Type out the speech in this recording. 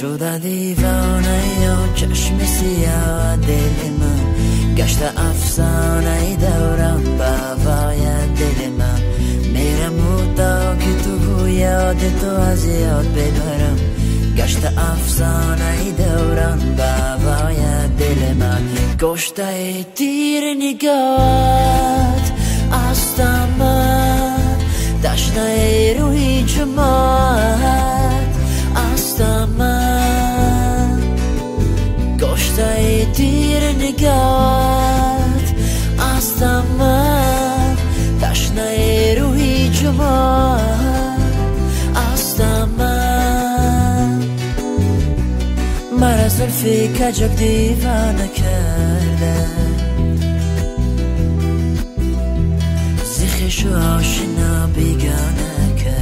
شده دیوانه یا چشم سیاه دل من، گشته افسانه دوران بابای دل من. میرم او تا که تو یاد تو از یاد ببرم، گشته افسانه دوران بابای دل من. گشته تیر نگاهت از من، تشنه روی جماعت از من. گشته تیر نگاهت از من، تشنه روی جماعت از من. مرا زلفی کجک دیوانه کرده، زخش و آشنا بیگانه کرده.